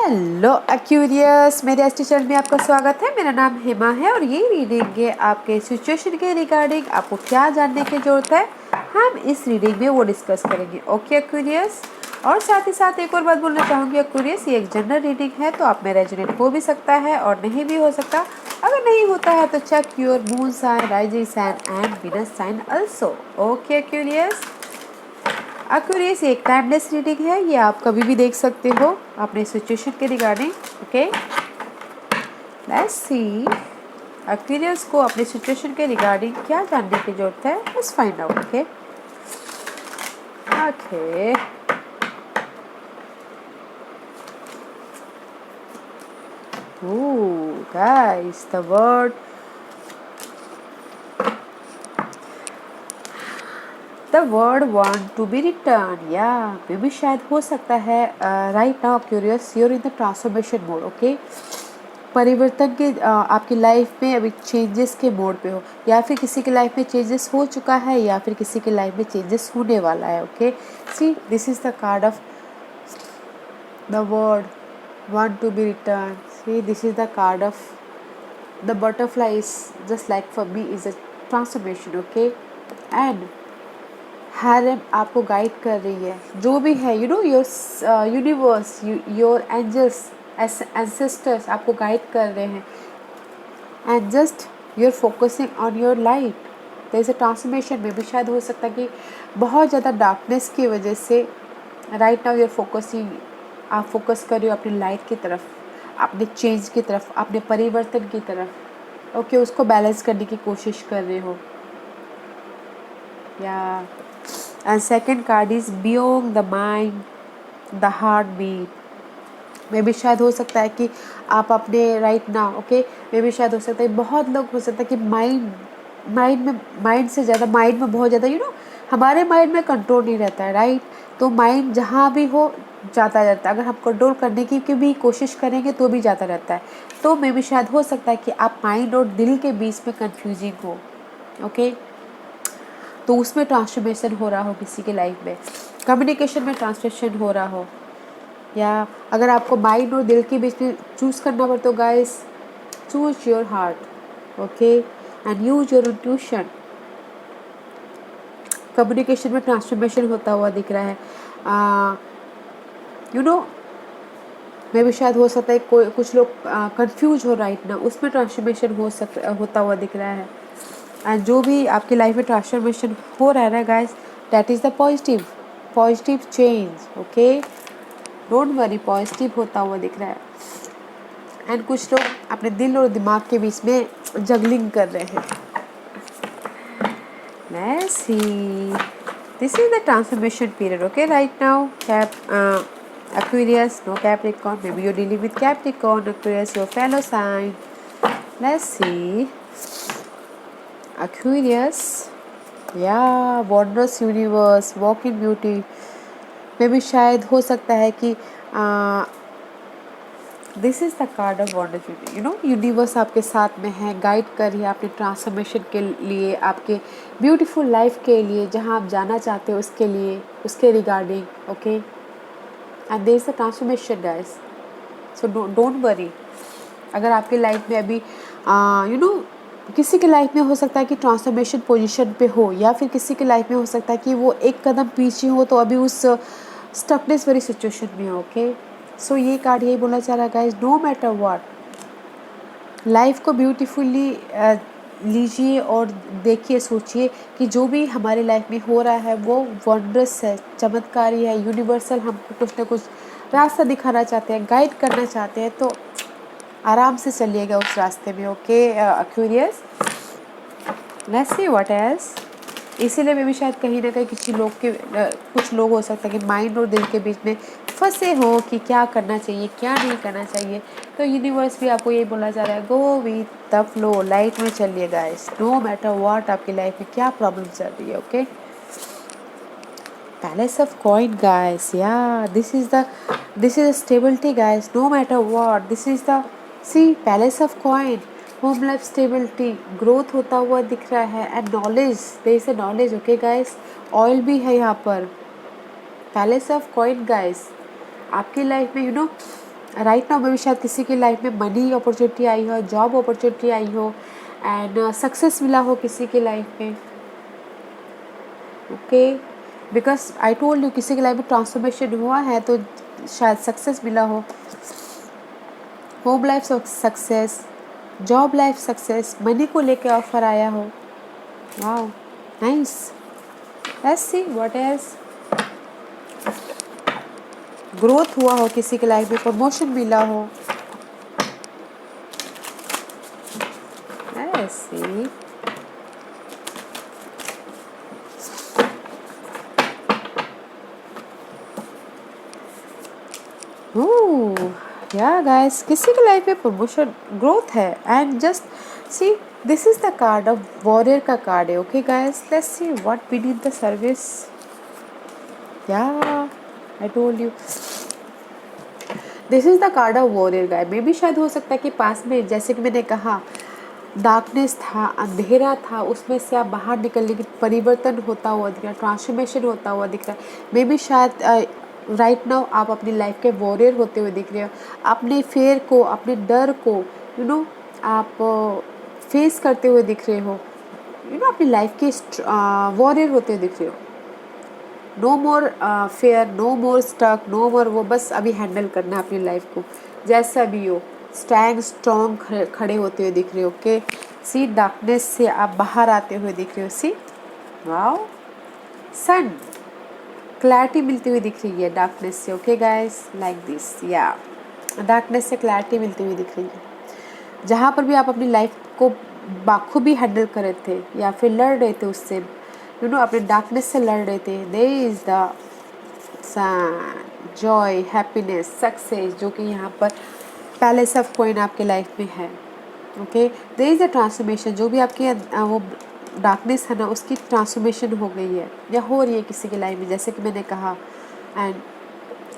Hello Aquarius, मेरे S channel में आपका स्वागत है। मेरा नाम हेमा है और ये रीडिंग है आपके सिचुएशन के रिगार्डिंग आपको क्या जानने की जरूरत है, हम इस रीडिंग में वो डिस्कस करेंगे। ओके एक्यूरियस, और साथ ही साथ एक और बात बोलना चाहूँगी एक्यूरियस, ये एक जनरल रीडिंग है तो आप में रेजोनेट हो भी सकता है और नहीं भी हो सकता। अगर नहीं होता है तो check your moon sign, rising sign and Venus sign also. Okay Aquarius, Aquarius एक टाइमलेस रीडिंग है, ये आप कभी भी देख सकते हो अपने सिचुएशन के रिगार्डिंग। ओके, लेट्स सी एक्यूरेस को अपने सिचुएशन के रिगार्डिंग क्या जानने की जरूरत है, let's find out. Okay okay, oh guys, the word want to be returned, या मे भी शायद हो सकता है right now curious you're in the transformation mode. Okay, परिवर्तन के आपकी लाइफ में अभी चेंजेस के मोड पे हो, या फिर किसी की लाइफ में चेंजेस हो चुका है या फिर किसी की लाइफ में चेंजेस होने वाला है। Okay, C this is the card of the word want to be returned. See, this is the card of the butterfly is just like for me is a transformation. Okay, and हैरम आपको guide कर रही है, जो भी है, you know your universe, your angels, ancestors आपको guide कर रहे हैं। And just you are focusing on your light. There is a transformation में भी शायद हो सकता है कि बहुत ज़्यादा डार्कनेस की वजह से right now you are focusing, आप फोकस कर रहे हो अपनी लाइट की तरफ, अपने चेंज की तरफ, अपने परिवर्तन की तरफ। ओके, उसको बैलेंस करने की कोशिश कर रहे हो। या and second card is beyond the mind the heart beat. Maybe शायद हो सकता है कि आप अपने राइट नाउ, ओके, मे भी शायद हो सकता है, बहुत लोग हो सकता है कि माइंड से ज़्यादा, माइंड में बहुत ज़्यादा, यू नो, हमारे माइंड में कंट्रोल नहीं रहता है, राइट। तो माइंड जहाँ भी हो जाता रहता है, अगर हम कंट्रोल करने की भी कोशिश करेंगे तो भी जाता रहता है। तो मे भी शायद हो सकता है कि आप माइंड और दिल के बीच में कंफ्यूजिंग हो। ओके, तो उसमें ट्रांसफॉर्मेशन हो रहा हो, किसी के लाइफ में कम्युनिकेशन में ट्रांसफॉर्मेशन हो रहा हो, या अगर आपको माइंड और दिल के बीच में चूज़ करना पड़े तो guys choose your heart. Okay, and use your intuition. Communication में ट्रांसफॉर्मेशन होता हुआ दिख रहा है। यू नो, मे भी शायद हो सकता है कोई कुछ लोग कंफ्यूज हो राइट ना, उसमें ट्रांसफॉर्मेशन होता हुआ दिख रहा है। एंड जो भी आपकी लाइफ में ट्रांसफॉर्मेशन हो रहा है ना guys, that is the positive change. Okay, don't worry, positive होता हुआ दिख रहा है। एंड कुछ लोग अपने दिल और दिमाग के बीच में जगलिंग कर रहे हैं। Let's see, this is the transformation period. Okay, right now Aquarius, no Capricorn, maybe you're dealing with Capricorn, Aquarius, your fellow sign. Let's see, Aquarius, yeah, wondrous universe, walk in beauty। maybe शायद हो सकता है कि this is the card of wondrous beauty. You know, universe आपके साथ में है, guide कर रही है आपके ट्रांसफॉर्मेशन के लिए, आपके ब्यूटीफुल लाइफ के लिए, जहाँ आप जाना चाहते हो उसके लिए, उसके regarding. Okay, and there is a transformation guys, so don't worry. अगर आपकी लाइफ में अभी यू नो किसी की लाइफ में हो सकता है कि ट्रांसफॉर्मेशन पोजीशन पे हो, या फिर किसी की लाइफ में हो सकता है कि वो एक कदम पीछे हो, तो अभी उस स्टकनेस वाली सिचुएशन में हो। ओके, सो ये कार्ड यही बोलना चाह रहा है guys, no matter what, life को ब्यूटीफुली लीजिए और देखिए, सोचिए कि जो भी हमारी लाइफ में हो रहा है वो वंडरस है, चमत्कारी है, यूनिवर्सल हमको कुछ ना कुछ रास्ता दिखाना चाहते हैं, गाइड करना चाहते हैं, तो आराम से चलिएगा उस रास्ते में। Okay Aquarius, let's see what else. इसीलिए मैं भी शायद कहीं ना कहीं किसी लोग के कुछ लोग हो सकता है कि माइंड और दिल के बीच में फंसे हो कि क्या करना चाहिए क्या नहीं करना चाहिए। तो यूनिवर्स भी आपको ये बोलना चाह रहा है, go with the flow, light में चलिए गाइस, नो मैटर व्हाट आपकी लाइफ में क्या प्रॉब्लम चल रही है। Okay, palace of coin guys, yeah this is stability guys, no matter what, this is the see palace of coin, home life stability, growth होता हुआ दिख रहा है, and knowledge, there is a knowledge. Okay guys, oil भी है यहाँ पर, palace of coin guys. आपकी लाइफ में यू नो राइट नाउ में भी शायद किसी की लाइफ में मनी अपॉर्चुनिटी आई हो, जॉब अपॉर्चुनिटी आई हो एंड सक्सेस मिला हो किसी की लाइफ में। Okay, because I told you किसी की लाइफ में ट्रांसफॉर्मेशन हुआ है तो शायद सक्सेस मिला हो। Home life success, job life success, money को लेके ऑफर आया हो। Wow, nice. Let's see what else. Growth हुआ हो किसी के लाइफ में, प्रमोशन मिला हो। Let's see. या गाइस, किसी की लाइफ में प्रमोशन ग्रोथ है and just see this is the card of warrior का कार्ड है। Okay guys, let's see what we need the service. Yeah I told you this is the card of warrior गाय। मे भी शायद हो सकता है कि पास में, जैसे कि मैंने कहा, डार्कनेस था, अंधेरा था, उसमें से आप बाहर निकलने की परिवर्तन होता हुआ दिख रहा है, ट्रांसफॉर्मेशन होता हुआ दिख रहा है। मे बी शायद राइट नाउ आप अपनी लाइफ के वॉरियर होते हुए दिख रहे हो। अपने फेयर को, अपने डर को आप फेस करते हुए दिख रहे हो। अपनी लाइफ के वॉरियर होते हुए दिख रहे हो। नो मोर फेयर, नो मोर स्टक, नो मोर वो, बस अभी हैंडल करना है अपनी लाइफ को जैसा भी हो। स्टैंड स्ट्रॉन्ग खड़े होते हुए दिख रहे हो। ओके, सी डार्कनेस से आप बाहर आते हुए दिख रहे हो। सी वाओ, सन, क्लैरिटी मिलती हुई दिख रही है डार्कनेस से। Okay guys, like this. या डार्कनेस से क्लैरिटी मिलती हुई दिख रही है। जहाँ पर भी आप अपनी लाइफ को बाखूबी हैंडल कर रहे थे या फिर लड़ रहे थे उससे, अपने डार्कनेस से लड़ रहे थे, there is the sun, joy, happiness, success, जो कि यहाँ पर पैलेस ऑफ कॉइन आपके लाइफ में है। Okay, there is a transformation, जो भी आपके वो डार्कनेस है ना, उसकी ट्रांसफॉर्मेशन हो गई है या हो रही है किसी की लाइफ में, जैसे कि मैंने कहा। And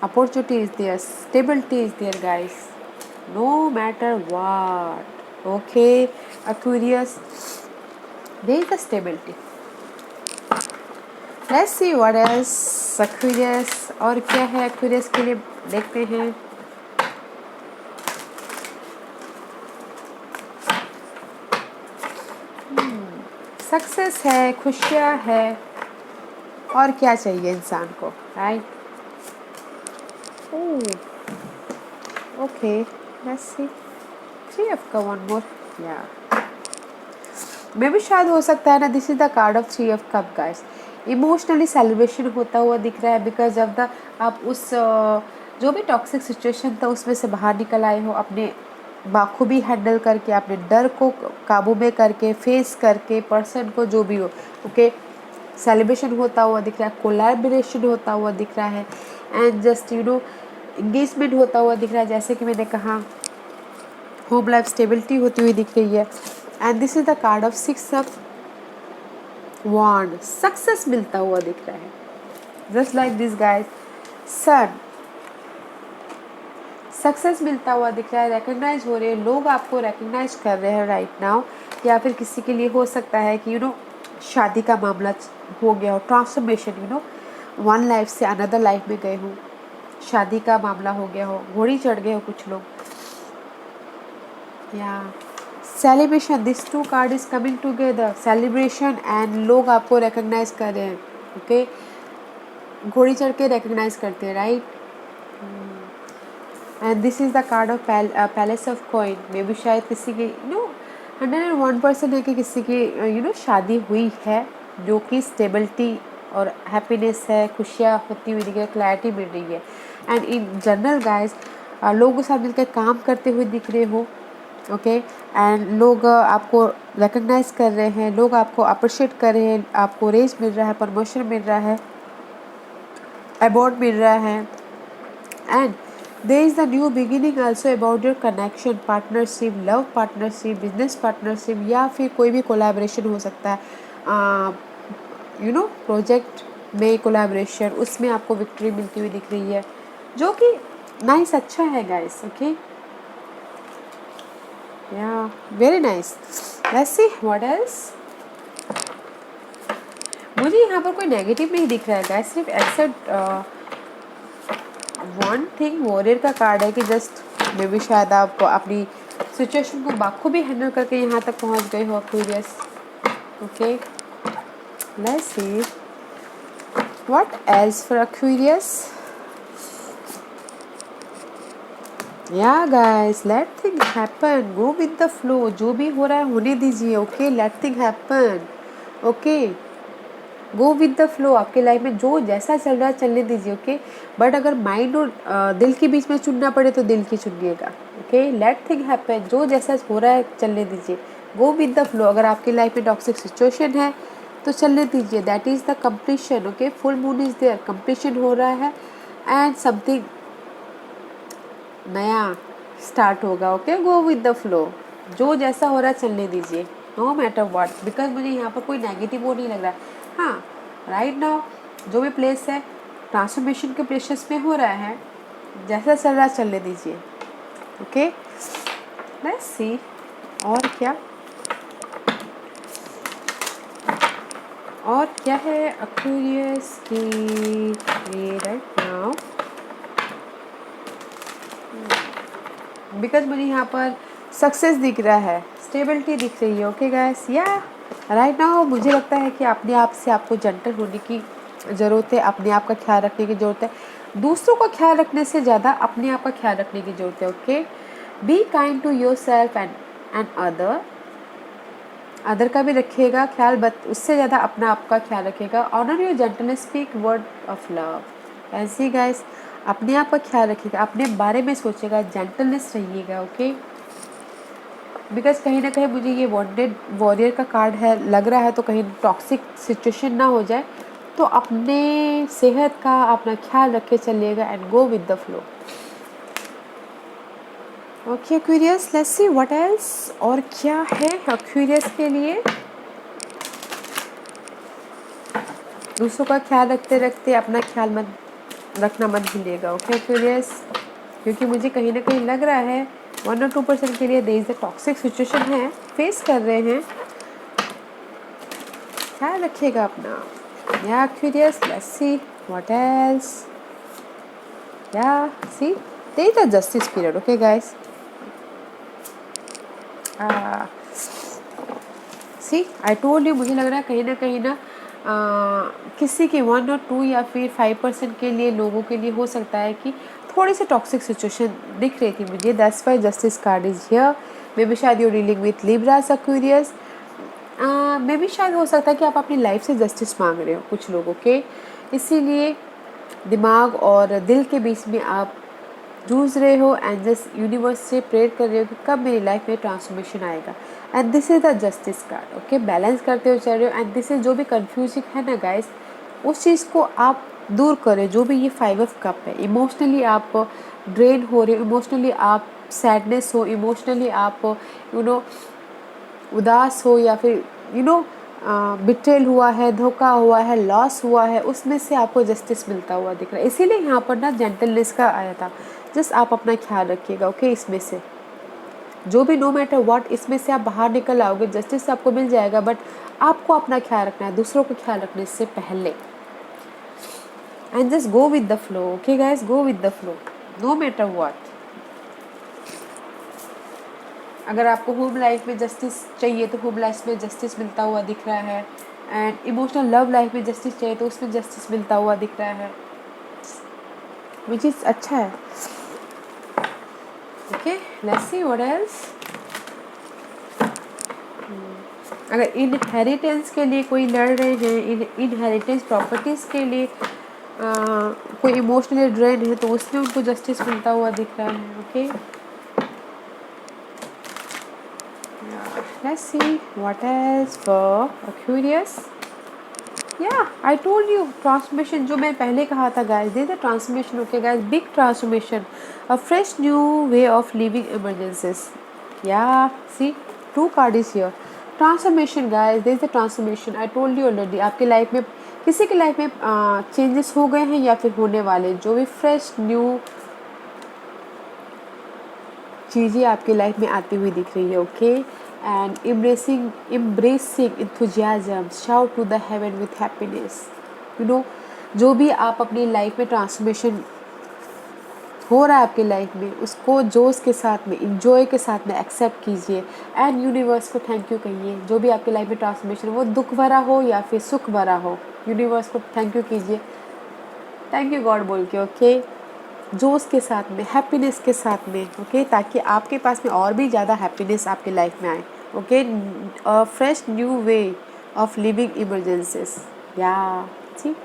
opportunity is there, stability is there guys, no matter what. Okay, Aquarius, there is a stability. Let's see what else Aquarius, और क्या है Aquarius के लिए, देखते हैं। सक्सेस है, खुशियाँ है, और क्या चाहिए इंसान को, right? Okay, let's C, 3 of cup, one more. या मे भी शायद हो सकता है ना, this is the card of 3 of cup guys. Emotionally celebration होता हुआ दिख रहा है, बिकॉज ऑफ द आप उस जो भी टॉक्सिक सिचुएशन था उसमें से बाहर निकल आए हो, अपने बाखूबी हैंडल करके, अपने डर को काबू में करके, फेस करके, पर्सन को जो भी हो। ओके, सेलिब्रेशन होता हुआ दिख रहा है, कोलैबोरेशन होता हुआ दिख रहा है, एंड जस्ट एंगेजमेंट होता हुआ दिख रहा है, जैसे कि मैंने कहा। होम लाइफ स्टेबिलिटी होती हुई दिख रही है। And this is the card of 6 of wand, success मिलता हुआ दिख रहा है, just like this guys, sun, success मिलता हुआ दिख रहा है, रिकग्नाइज हो रहे हैं, लोग आपको रिकग्नाइज कर रहे हैं राइट नाउ। या फिर किसी के लिए हो सकता है कि शादी का मामला हो गया हो, ट्रांसफॉर्मेशन, वन लाइफ से अनदर लाइफ में गए हो, शादी का मामला हो गया हो, घोड़ी चढ़ गए हो कुछ लोग, या celebration, this 2 card is coming together, celebration and लोग आपको रिकग्नाइज कर रहे हैं। ओके, घोड़ी चढ़ के रिकग्नाइज करते हैं, right? And this is the card of palace of coin. Maybe शायद किसी की 101% है कि किसी की शादी हुई है, जो कि स्टेबिलिटी और हैप्पीनेस है, खुशियाँ होती हुई दिख रही है, क्लैरिटी मिल रही है। एंड इन जनरल गाइज, लोगों के साथ मिलकर काम करते हुए दिख रहे हो। ओके, एंड लोग आपको रिकग्नाइज कर रहे हैं, लोग आपको अप्रिशिएट कर रहे हैं, आपको रेज मिल रहा है, प्रमोशन मिल रहा है, अवार्ड मिल रहा है। And there is the new beginning also about your connection, partnership, love partnership, business partnership, या फिर कोई भी कोलैबोरेशन हो सकता है, प्रोजेक्ट में कोलैबोरेशन, उसमें आपको विक्ट्री मिलती हुई दिख रही है, जो कि नाइस, अच्छा है गाइस। ओके, या very nice. Let's see what else. मुझे यहाँ पर कोई नेगेटिव नहीं दिख रहा है गाइस, सिर्फ एक्सेप्ट वन थिंग, वॉरियर का कार्ड है कि जस्ट मे भी शायद आप अपनी सिचुएशन को बाखूबी हैंडल करके यहाँ तक पहुँच गए हो Aquarius. Okay, let's see what else for Aquarius. Yeah guys, let thing happen, go with the flow. जो भी हो रहा है होने दीजिए। Okay, let thing happen. Okay, go with the flow. आपके लाइफ में जो जैसा चल रहा है चलने दीजिए। ओके, बट अगर माइंड और दिल के बीच में चुनना पड़े तो दिल की चुनिएगा। ओके, लेट थिंग हैपन, जो जैसा हो रहा है चलने दीजिए। गो विद द फ्लो। अगर आपकी लाइफ में टॉक्सिक सिचुएशन है तो चलने दीजिए। That is the completion. Okay, full moon is there, completion हो रहा है एंड समथिंग नया स्टार्ट होगा। Okay, go with the flow. जो जैसा हो रहा है चलने दीजिए, नो मैटर व्हाट। बिकॉज मुझे यहाँ पर कोई नेगेटिव वो नहीं लग रहा है। हाँ, राइट नाउ जो भी प्लेस है ट्रांसफॉर्मेशन के प्लेसेस में हो रहा है, जैसा चल रहा है चलने दीजिए। ओके, लेट्स सी और क्या है एक्वेरियस की लिए राइट नाउ। बिकॉज मुझे यहाँ पर सक्सेस दिख रहा है, स्टेबिलिटी दिख रही है। ओके गाइस, या राइट नाउ मुझे लगता है कि अपने आप से आपको जेंटल होने की ज़रूरत है, अपने आप का ख्याल रखने की ज़रूरत है। दूसरों का ख्याल रखने से ज़्यादा अपने आप का ख्याल रखने की ज़रूरत है। Okay, be kind to yourself and other का भी रखिएगा ख्याल, बट उससे ज़्यादा अपना आपका ख्याल रखिएगा। Honour your gentleness, speak word of love. ऐसे ही गाइस, अपने आप का ख्याल रखिएगा, अपने बारे में सोचिएगा, जेंटलनेस रहिएगा। ओके, बिकॉज कहीं ना कहीं मुझे ये वॉन्टेड वॉरियर का कार्ड है लग रहा है, तो कहीं टॉक्सिक सिचुएशन ना हो जाए, तो अपने सेहत का अपना ख्याल रख के चलिएगा and go with the flow. Okay Aquarius, let's see what else, और क्या है एक्वेरियस के लिए। दूसरों का ख्याल रखते रखते अपना ख्याल मत रखना मत भूलिएगा। ओके एक्वेरियस, क्योंकि मुझे कहीं ना कहीं लग रहा है 1 और 2% के लिए there is a toxic situation है, फेस कर रहे हैं। ख्याल रखिएगा अपना। Yeah Aquarius, let's see what else. Yeah see there is a justice period. Okay guys, see I told you, मुझे लग रहा है कहीं ना किसी के 1 और 2 या फिर 5% के लिए लोगों के लिए हो सकता है कि थोड़ी सी टॉक्सिक सिचुएशन दिख रही थी मुझे। That's why justice card is here. Maybe शायद you dealing with Libras Aquarius. Maybe शायद हो सकता है कि आप अपनी लाइफ से जस्टिस मांग रहे हो कुछ लोगों के, इसीलिए दिमाग और दिल के बीच में आप जूझ रहे हो एंड जस्ट यूनिवर्स से प्रेयर कर रहे हो कि कब मेरी लाइफ में ट्रांसफॉर्मेशन आएगा। And this is the justice card. Okay, balance करते हुए चल रहे हो एंड दिस इज जो भी कंफ्यूजिंग है ना गाइस, उस चीज़ को आप दूर करें। जो भी ये 5 ऑफ कप है, इमोशनली आप ड्रेन हो रहे हो, इमोशनली आप सैडनेस हो, इमोशनली आप उदास हो, या फिर बिट्रेल हुआ है, धोखा हुआ है, लॉस हुआ है, उसमें से आपको जस्टिस मिलता हुआ दिख रहा है। इसीलिए यहाँ पर ना जेंटलनेस का आया था। जस्ट आप अपना ख्याल रखिएगा। ओके, इसमें से जो भी नो मैटर व्हाट, इसमें से आप बाहर निकल आओगे, जस्टिस आपको मिल जाएगा, बट आपको अपना ख्याल रखना है दूसरों का ख्याल रखने से पहले। And just go with the flow. Okay guys, go with the flow no matter what. अगर आपको होम लाइफ में जस्टिस चाहिए तो होम लाइफ में जस्टिस मिलता हुआ दिख रहा है, एंड इमोशनल लव लाइफ में जस्टिस चाहिए तो उसमें जस्टिस मिलता हुआ दिख रहा है, विच इज़ अच्छा है। Okay, let's see what else. अगर इनहेरिटेंस के लिए कोई लड़ रहे हैं, इनहेरिटेंस प्रॉपर्टीज़ के लिए कोई इमोशनली ड्रेन है, तो उसमें उनको जस्टिस मिलता हुआ दिख रहा है। Okay, let's see what else for Aquarius. Yeah, I told you transformation, जो मैं पहले कहा था guys, this is a transformation. Okay guys, big transformation, a fresh new way of living emergencies. Yeah, see 2 card is here. Transformation guys, there is a transformation. I told you already, आपके life में किसी के life में changes हो गए हैं या फिर होने वाले, जो भी फ्रेश न्यू चीज़ें आपकी लाइफ में आती हुई दिख रही है। Okay, and embracing enthusiasm, shout to the heaven with happiness. जो भी आप अपनी लाइफ में ट्रांसफॉर्मेशन हो रहा है आपकी लाइफ में उसको जोश के साथ में, इंजॉय के साथ में एक्सेप्ट कीजिए एंड यूनिवर्स को थैंक यू कहिए। जो भी आपकी लाइफ में ट्रांसफॉर्मेशन वो दुख भरा हो या फिर सुख भरा हो, यूनिवर्स को थैंक यू कीजिए, थैंक यू गॉड बोल के, ओके, जोश के साथ में, हैप्पीनेस के साथ में, ओके, ताकि आपके पास में और भी ज़्यादा हैप्पीनेस आपकी लाइफ में आए, okay, fresh new way of living emergencies, या सी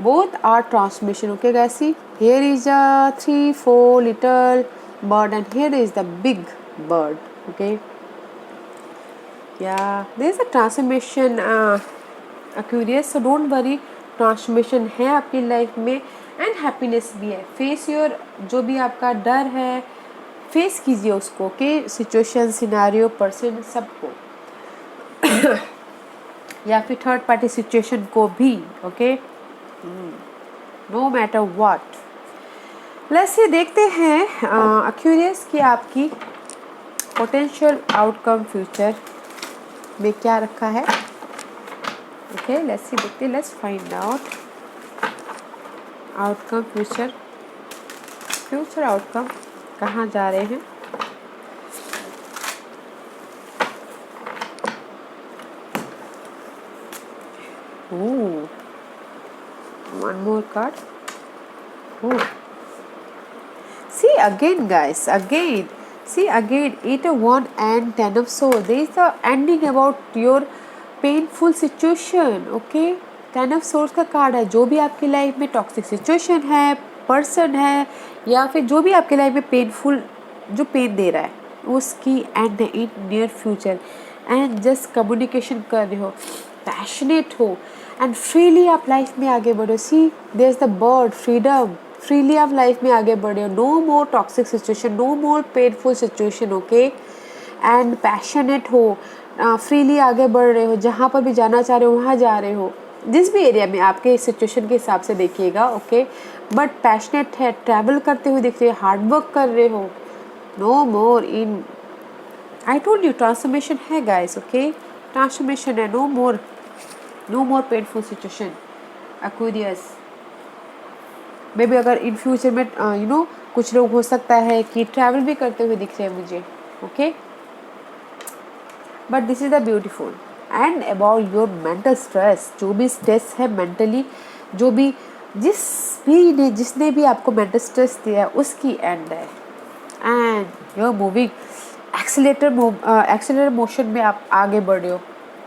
both are transmission, okay guys. See, here is a 3-4 little bird and here is the big bird, okay. Yeah, there is a transformation, Aquarius, so don't worry, transformation है आपकी life में and happiness भी है। Face your, जो भी आपका डर है फेस कीजिए उसको, ओके, सिचुएशन, सिनारियो, पर्सन, सबको या फिर थर्ड पार्टी सिचुएशन को भी, okay, no matter what. Let's see, देखते हैं एक्यूरियस की आपकी पोटेंशियल आउटकम फ्यूचर में क्या रखा है, ओके, लेट्स सी, देखते हैं, let's find out outcome future, future outcome कहाँ जा रहे हैं। ओह, one more card. Oh, see again guys, again, see again, 8 of Wands and 10 of Swords. There is the ending about your painful situation, okay. 10 of Swords का card है। जो भी आपकी life में टॉक्सिक सिचुएशन है, पर्सन है, या फिर जो भी आपकी लाइफ में पेनफुल, जो पेन दे रहा है, उसकी and in near future, and just communication कर रहे हो, पैशनेट हो एंड फ्रीली आप लाइफ में आगे बढ़ो। See, there is the bird, freedom, freely आप लाइफ में आगे बढ़े हो, no more toxic situation, no more painful situation, okay, and passionate हो, फ्रीली आगे बढ़ रहे हो, जहाँ पर भी जाना चाह रहे हो वहाँ जा रहे हो, जिस भी एरिया में आपके सिचुएशन के हिसाब से देखिएगा, ओके, बट पैशनेट है, ट्रैवल करते हुए दिख रहे हो, हार्ड वर्क कर रहे हो, no more in, I told you transformation है गाइस, ओके, ट्रांसफॉर्मेशन है, no more painful situation Aquarius. Maybe अगर इन फ्यूचर में कुछ लोग हो सकता है कि ट्रैवल भी करते हुए दिख रहे हैं मुझे, okay, but this is the beautiful and about your mental stress, जो भी स्ट्रेस है मेंटली, जो भी जिसने भी आपको मेंटल स्ट्रेस दिया उसकी एंड है, and you are moving accelerator motion में आप आगे बढ़ रहे हो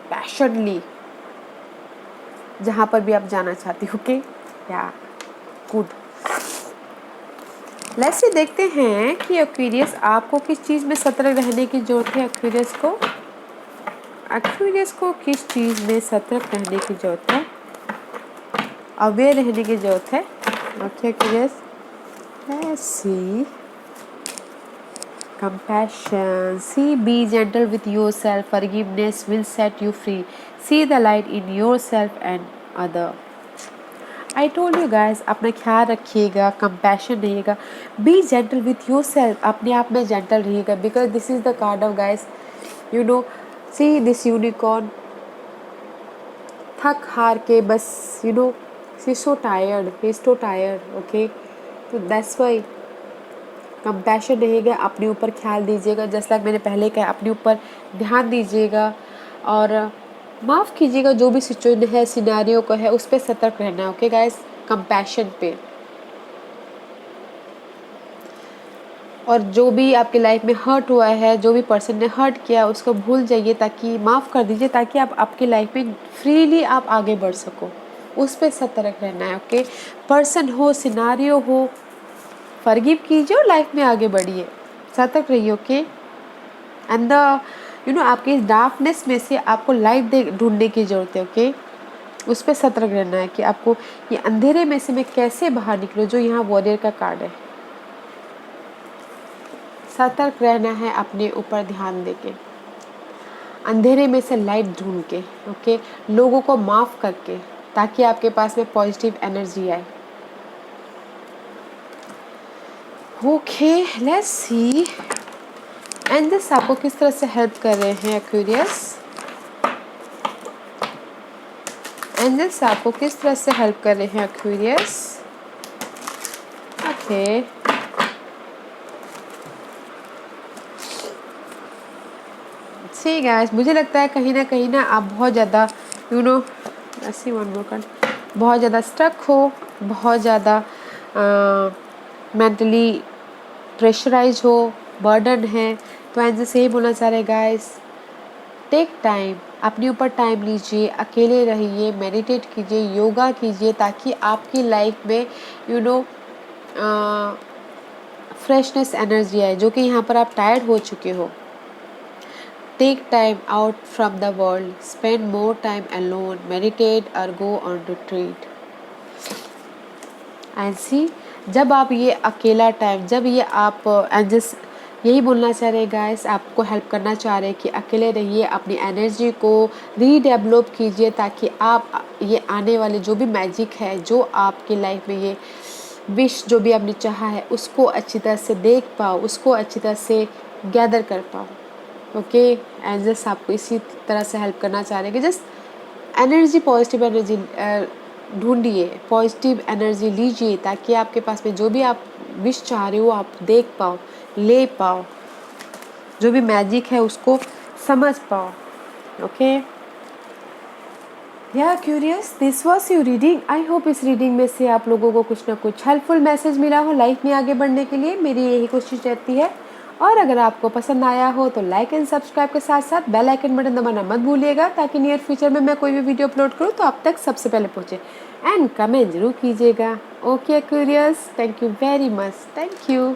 पैशनली, जहाँ पर भी आप जाना चाहते हो, ओके, या गुड। लेट्स सी, देखते हैं कि एक्वेरियस आपको किस चीज़ में सतर्क रहने की जरूरत है। एक्वेरियस को किस चीज़ में सतर्क रहने की जरूरत है, अवेयर रहने की जरूरत है, okay Aquarius. Let's C, compassion, see, be gentle with yourself, forgiveness will set you free, see the light in yourself and other. I told you guys, अपना ख्याल रखिएगा, compassion रहिएगा, be gentle with yourself, अपने आप में gentle रहिएगा, because this is the card of guys, see this unicorn, थक हार के बस, she's so tired, he's so tired, okay, so that's why compassion रहेगा, अपने ऊपर ख्याल दीजिएगा, जैसा लाइक मैंने पहले कहा, अपने ऊपर ध्यान दीजिएगा और माफ़ कीजिएगा, जो भी सिचुएशन है, सिनेरियो का है, उस पर सतर्क रहना है, ओके गाइस, कंपैशन पे। और जो भी आपकी लाइफ में हर्ट हुआ है, जो भी पर्सन ने हर्ट किया, उसको भूल जाइए, ताकि माफ़ कर दीजिए, ताकि आप आपकी लाइफ में फ्रीली आप आगे बढ़ सको, उस पर सतर्क रहना है, ओके, पर्सन हो, सिनेरियो हो, फॉरगिव कीजिए और लाइफ में आगे बढ़िए, सतर्क रहिए, ओके, एंड आपके इस डार्कनेस में से आपको लाइट ढूंढने की ज़रूरत है, ओके, उस पर सतर्क रहना है कि आपको ये अंधेरे में से मैं कैसे बाहर निकलूँ, जो यहाँ वॉरियर का कार्ड है, सतर्क रहना है, अपने ऊपर ध्यान देके, अंधेरे में से लाइट ढूंढ के, ओके, लोगों को माफ़ करके, ताकि आपके पास में पॉजिटिव एनर्जी आए। ओके, लेट्स सी, एंजल्स आपको किस तरह से हेल्प कर रहे हैं एक्वेरियस, एंजल्स आपको किस तरह से हेल्प कर रहे हैं एक्वेरियस, ओके, सी गाइस, मुझे लगता है कहीं ना आप बहुत ज़्यादा यू नो ऐसे वन मोर कार्ड, बहुत ज़्यादा स्टक हो, बहुत ज़्यादा मेंटली प्रेशराइज हो, बर्डन है। तो एंजल से यही बोलना चाह रहे गाइस, टेक टाइम, अपने ऊपर टाइम लीजिए, अकेले रहिए, मेडिटेट कीजिए, योगा कीजिए, ताकि आपकी लाइफ में यू नो फ्रेशनेस एनर्जी आए, जो कि यहाँ पर आप टायर्ड हो चुके हो। Take time out from the world, spend more time alone, meditate और go on retreat. And see, जब आप ये अकेला टाइम, जब ये आप एंजल्स यही बोलना चाह रहे गाइस, आपको हेल्प करना चाह रहे कि अकेले रहिए, अपनी एनर्जी को रीडेवलप कीजिए, ताकि आप ये आने वाले जो भी मैजिक है, जो आपकी लाइफ में ये विश जो भी आपने चाहा है, उसको अच्छी तरह से देख पाओ, उसको अच्छी तरह से गैदर कर पाओ। ओके, एंजल्स आपको इसी तरह से हेल्प करना चाह रहे हैं कि जस्ट एनर्जी, पॉजिटिव एनर्जी ढूंढिए, पॉजिटिव एनर्जी लीजिए, ताकि आपके पास में जो भी आप विश चाह रहे हो आप देख पाओ, ले पाओ, जो भी मैजिक है उसको समझ पाओ। ओके या curious, this was your reading. I hope इस रीडिंग में से आप लोगों को कुछ ना कुछ हेल्पफुल मैसेज मिला हो लाइफ में आगे बढ़ने के लिए। मेरी यही कोशिश रहती है। और अगर आपको पसंद आया हो तो लाइक एंड सब्सक्राइब के साथ साथ बेल आइकन बटन दबाना मत भूलिएगा, ताकि नियर फ्यूचर में मैं कोई भी वीडियो अपलोड करूँ तो आप तक सबसे पहले पहुँचे। एंड कमेंट जरूर कीजिएगा। Okay curious, thank you very much, thank you.